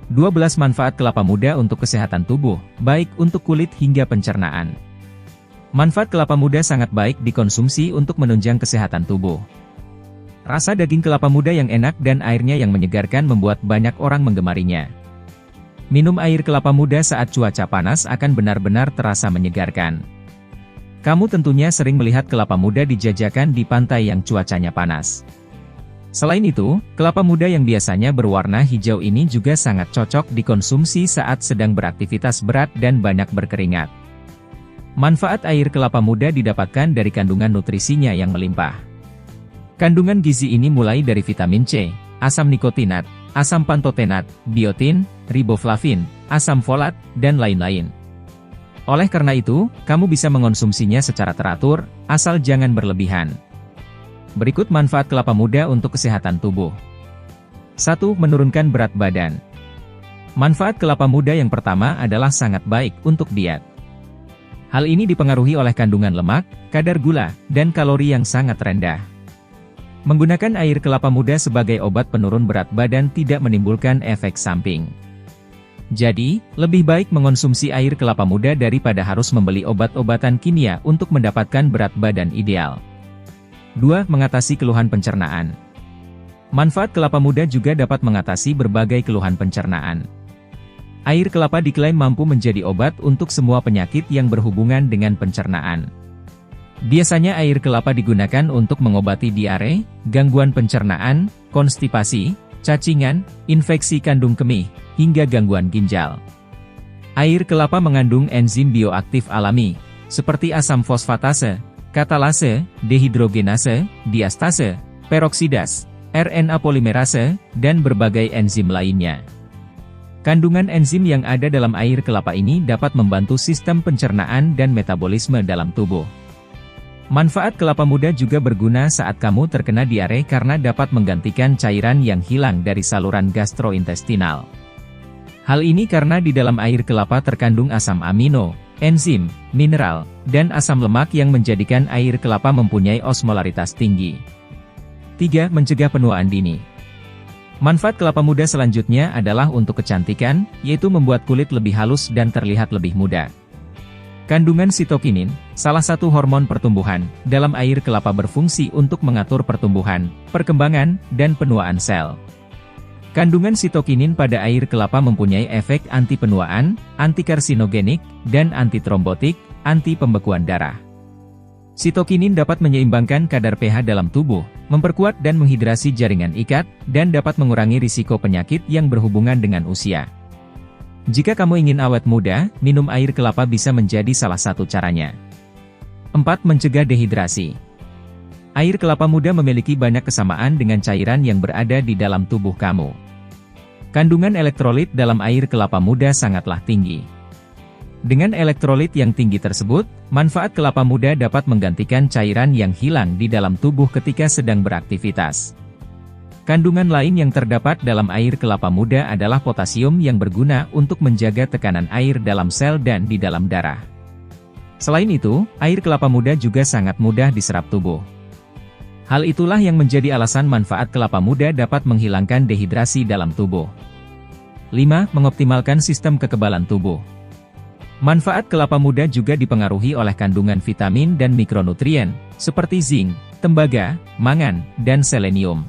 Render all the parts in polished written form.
12 manfaat kelapa muda untuk kesehatan tubuh, baik untuk kulit hingga pencernaan. Manfaat kelapa muda sangat baik dikonsumsi untuk menunjang kesehatan tubuh. Rasa daging kelapa muda yang enak dan airnya yang menyegarkan membuat banyak orang menggemarinya. Minum air kelapa muda saat cuaca panas akan benar-benar terasa menyegarkan. Kamu tentunya sering melihat kelapa muda dijajakan di pantai yang cuacanya panas. Selain itu, kelapa muda yang biasanya berwarna hijau ini juga sangat cocok dikonsumsi saat sedang beraktivitas berat dan banyak berkeringat. Manfaat air kelapa muda didapatkan dari kandungan nutrisinya yang melimpah. Kandungan gizi ini mulai dari vitamin C, asam nikotinat, asam pantotenat, biotin, riboflavin, asam folat, dan lain-lain. Oleh karena itu, kamu bisa mengonsumsinya secara teratur, asal jangan berlebihan. Berikut manfaat kelapa muda untuk kesehatan tubuh. 1. Menurunkan berat badan. Manfaat kelapa muda yang pertama adalah sangat baik untuk diet. Hal ini dipengaruhi oleh kandungan lemak, kadar gula, dan kalori yang sangat rendah. Menggunakan air kelapa muda sebagai obat penurun berat badan tidak menimbulkan efek samping. Jadi, lebih baik mengonsumsi air kelapa muda daripada harus membeli obat-obatan kimia untuk mendapatkan berat badan ideal. 2. Mengatasi keluhan pencernaan. Manfaat kelapa muda juga dapat mengatasi berbagai keluhan pencernaan. Air kelapa diklaim mampu menjadi obat untuk semua penyakit yang berhubungan dengan pencernaan. Biasanya air kelapa digunakan untuk mengobati diare, gangguan pencernaan, konstipasi, cacingan, infeksi kandung kemih, hingga gangguan ginjal. Air kelapa mengandung enzim bioaktif alami, seperti asam fosfatase, katalase, dehidrogenase, diastase, peroksidas, RNA polimerase, dan berbagai enzim lainnya. Kandungan enzim yang ada dalam air kelapa ini dapat membantu sistem pencernaan dan metabolisme dalam tubuh. Manfaat kelapa muda juga berguna saat kamu terkena diare karena dapat menggantikan cairan yang hilang dari saluran gastrointestinal. Hal ini karena di dalam air kelapa terkandung asam amino, enzim, mineral, dan asam lemak yang menjadikan air kelapa mempunyai osmolaritas tinggi. 3. Mencegah penuaan dini. Manfaat kelapa muda selanjutnya adalah untuk kecantikan, yaitu membuat kulit lebih halus dan terlihat lebih muda. Kandungan sitokinin, salah satu hormon pertumbuhan, dalam air kelapa berfungsi untuk mengatur pertumbuhan, perkembangan, dan penuaan sel. Kandungan sitokinin pada air kelapa mempunyai efek anti-penuaan, anti-karsinogenik, dan anti-trombotik, anti-pembekuan darah. Sitokinin dapat menyeimbangkan kadar pH dalam tubuh, memperkuat dan menghidrasi jaringan ikat, dan dapat mengurangi risiko penyakit yang berhubungan dengan usia. Jika kamu ingin awet muda, minum air kelapa bisa menjadi salah satu caranya. 4. Mencegah dehidrasi. Air kelapa muda memiliki banyak kesamaan dengan cairan yang berada di dalam tubuh kamu. Kandungan elektrolit dalam air kelapa muda sangatlah tinggi. Dengan elektrolit yang tinggi tersebut, manfaat kelapa muda dapat menggantikan cairan yang hilang di dalam tubuh ketika sedang beraktivitas. Kandungan lain yang terdapat dalam air kelapa muda adalah potasium yang berguna untuk menjaga tekanan air dalam sel dan di dalam darah. Selain itu, air kelapa muda juga sangat mudah diserap tubuh. Hal itulah yang menjadi alasan manfaat kelapa muda dapat menghilangkan dehidrasi dalam tubuh. 5. Mengoptimalkan sistem kekebalan tubuh. Manfaat kelapa muda juga dipengaruhi oleh kandungan vitamin dan mikronutrien, seperti zinc, tembaga, mangan, dan selenium.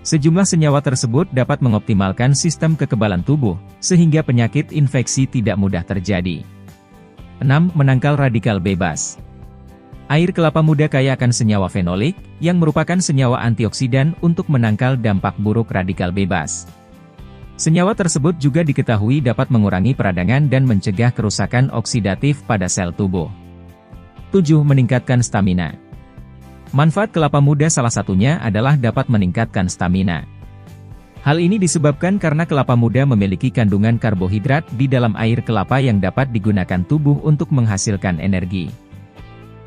Sejumlah senyawa tersebut dapat mengoptimalkan sistem kekebalan tubuh, sehingga penyakit infeksi tidak mudah terjadi. 6. Menangkal radikal bebas. Air kelapa muda kaya akan senyawa fenolik, yang merupakan senyawa antioksidan untuk menangkal dampak buruk radikal bebas. Senyawa tersebut juga diketahui dapat mengurangi peradangan dan mencegah kerusakan oksidatif pada sel tubuh. 7. Meningkatkan stamina. Manfaat kelapa muda salah satunya adalah dapat meningkatkan stamina. Hal ini disebabkan karena kelapa muda memiliki kandungan karbohidrat di dalam air kelapa yang dapat digunakan tubuh untuk menghasilkan energi.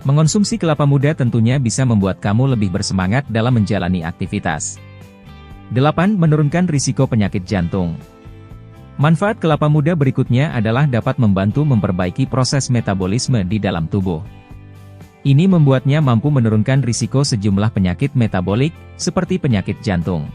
Mengonsumsi kelapa muda tentunya bisa membuat kamu lebih bersemangat dalam menjalani aktivitas. 8. Menurunkan risiko penyakit jantung. Manfaat kelapa muda berikutnya adalah dapat membantu memperbaiki proses metabolisme di dalam tubuh. Ini membuatnya mampu menurunkan risiko sejumlah penyakit metabolik, seperti penyakit jantung.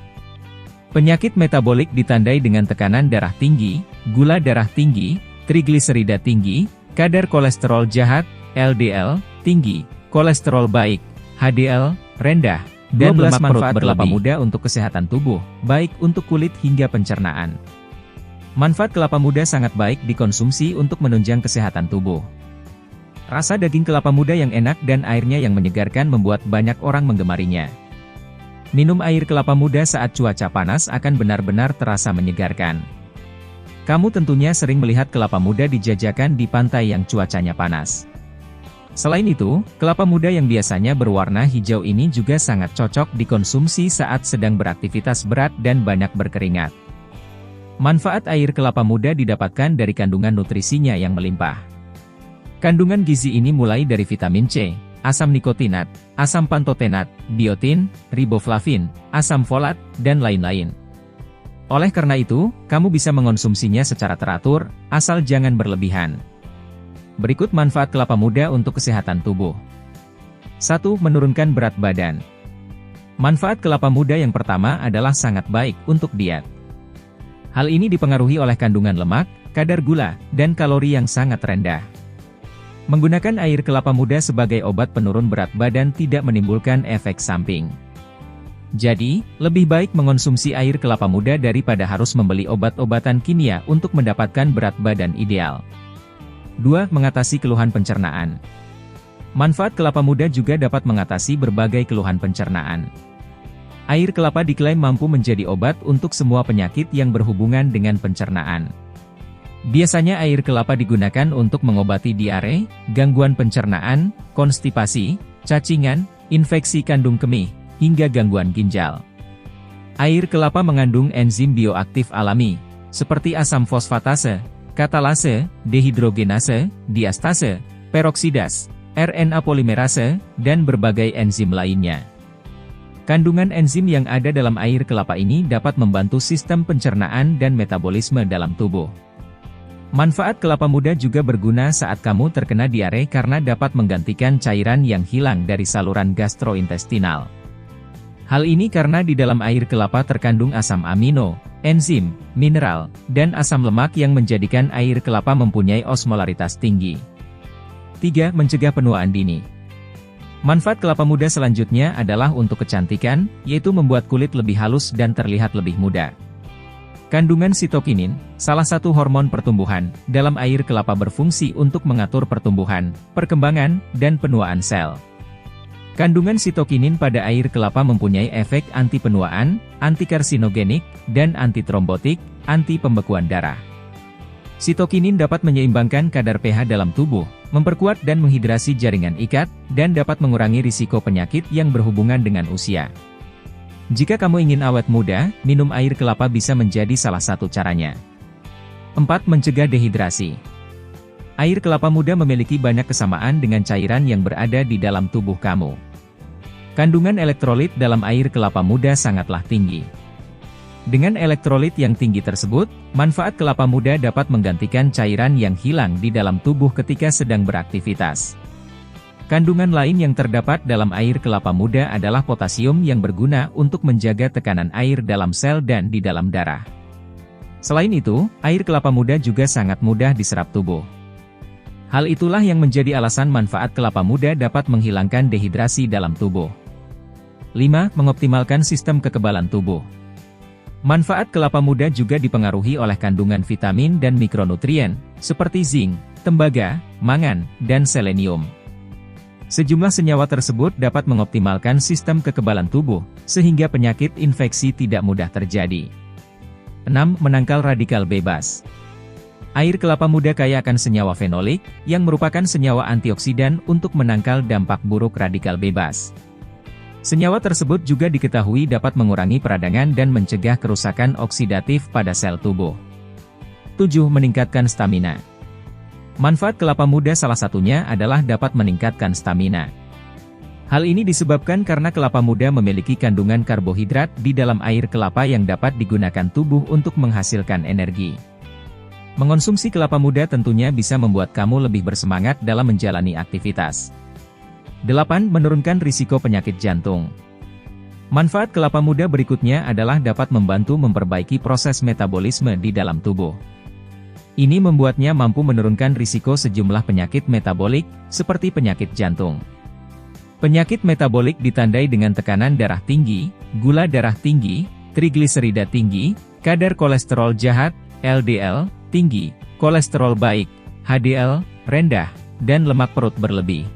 Penyakit metabolik ditandai dengan tekanan darah tinggi, gula darah tinggi, trigliserida tinggi, kadar kolesterol jahat, LDL, tinggi, kolesterol baik, HDL, rendah, dan lemak manfaat kelapa muda untuk kesehatan tubuh, baik untuk kulit hingga pencernaan. Manfaat kelapa muda sangat baik dikonsumsi untuk menunjang kesehatan tubuh. Rasa daging kelapa muda yang enak dan airnya yang menyegarkan membuat banyak orang menggemarinya. Minum air kelapa muda saat cuaca panas akan benar-benar terasa menyegarkan. Kamu tentunya sering melihat kelapa muda dijajakan di pantai yang cuacanya panas. Selain itu, kelapa muda yang biasanya berwarna hijau ini juga sangat cocok dikonsumsi saat sedang beraktivitas berat dan banyak berkeringat. Manfaat air kelapa muda didapatkan dari kandungan nutrisinya yang melimpah. Kandungan gizi ini mulai dari vitamin C, asam nikotinat, asam pantotenat, biotin, riboflavin, asam folat, dan lain-lain. Oleh karena itu, kamu bisa mengonsumsinya secara teratur, asal jangan berlebihan. Berikut manfaat kelapa muda untuk kesehatan tubuh. 1. Menurunkan berat badan. Manfaat kelapa muda yang pertama adalah sangat baik untuk diet. Hal ini dipengaruhi oleh kandungan lemak, kadar gula, dan kalori yang sangat rendah. Menggunakan air kelapa muda sebagai obat penurun berat badan tidak menimbulkan efek samping. Jadi, lebih baik mengonsumsi air kelapa muda daripada harus membeli obat-obatan kimia untuk mendapatkan berat badan ideal. 2. Mengatasi keluhan pencernaan. Manfaat kelapa muda juga dapat mengatasi berbagai keluhan pencernaan. Air kelapa diklaim mampu menjadi obat untuk semua penyakit yang berhubungan dengan pencernaan. Biasanya air kelapa digunakan untuk mengobati diare, gangguan pencernaan, konstipasi, cacingan, infeksi kandung kemih, hingga gangguan ginjal. Air kelapa mengandung enzim bioaktif alami, seperti asam fosfatase, katalase, dehidrogenase, diastase, peroksidas, RNA polimerase, dan berbagai enzim lainnya. Kandungan enzim yang ada dalam air kelapa ini dapat membantu sistem pencernaan dan metabolisme dalam tubuh. Manfaat kelapa muda juga berguna saat kamu terkena diare karena dapat menggantikan cairan yang hilang dari saluran gastrointestinal. Hal ini karena di dalam air kelapa terkandung asam amino, enzim, mineral, dan asam lemak yang menjadikan air kelapa mempunyai osmolaritas tinggi. 3. Mencegah penuaan dini. Manfaat kelapa muda selanjutnya adalah untuk kecantikan, yaitu membuat kulit lebih halus dan terlihat lebih muda. Kandungan sitokinin, salah satu hormon pertumbuhan, dalam air kelapa berfungsi untuk mengatur pertumbuhan, perkembangan, dan penuaan sel. Kandungan sitokinin pada air kelapa mempunyai efek anti-penuaan, anti-karsinogenik, dan anti-trombotik, anti-pembekuan darah. Sitokinin dapat menyeimbangkan kadar pH dalam tubuh, memperkuat dan menghidrasi jaringan ikat, dan dapat mengurangi risiko penyakit yang berhubungan dengan usia. Jika kamu ingin awet muda, minum air kelapa bisa menjadi salah satu caranya. 4. Mencegah dehidrasi. Air kelapa muda memiliki banyak kesamaan dengan cairan yang berada di dalam tubuh kamu. Kandungan elektrolit dalam air kelapa muda sangatlah tinggi. Dengan elektrolit yang tinggi tersebut, manfaat kelapa muda dapat menggantikan cairan yang hilang di dalam tubuh ketika sedang beraktivitas. Kandungan lain yang terdapat dalam air kelapa muda adalah potasium yang berguna untuk menjaga tekanan air dalam sel dan di dalam darah. Selain itu, air kelapa muda juga sangat mudah diserap tubuh. Hal itulah yang menjadi alasan manfaat kelapa muda dapat menghilangkan dehidrasi dalam tubuh. 5. Mengoptimalkan sistem kekebalan tubuh. Manfaat kelapa muda juga dipengaruhi oleh kandungan vitamin dan mikronutrien, seperti zinc, tembaga, mangan, dan selenium. Sejumlah senyawa tersebut dapat mengoptimalkan sistem kekebalan tubuh, sehingga penyakit infeksi tidak mudah terjadi. 6. Menangkal radikal bebas. Air kelapa muda kaya akan senyawa fenolik, yang merupakan senyawa antioksidan untuk menangkal dampak buruk radikal bebas. Senyawa tersebut juga diketahui dapat mengurangi peradangan dan mencegah kerusakan oksidatif pada sel tubuh. 7. Meningkatkan stamina. Manfaat kelapa muda salah satunya adalah dapat meningkatkan stamina. Hal ini disebabkan karena kelapa muda memiliki kandungan karbohidrat di dalam air kelapa yang dapat digunakan tubuh untuk menghasilkan energi. Mengonsumsi kelapa muda tentunya bisa membuat kamu lebih bersemangat dalam menjalani aktivitas. 8. Menurunkan risiko penyakit jantung. Manfaat kelapa muda berikutnya adalah dapat membantu memperbaiki proses metabolisme di dalam tubuh. Ini membuatnya mampu menurunkan risiko sejumlah penyakit metabolik, seperti penyakit jantung. Penyakit metabolik ditandai dengan tekanan darah tinggi, gula darah tinggi, trigliserida tinggi, kadar kolesterol jahat, LDL, tinggi, kolesterol baik, HDL, rendah, dan lemak perut berlebih.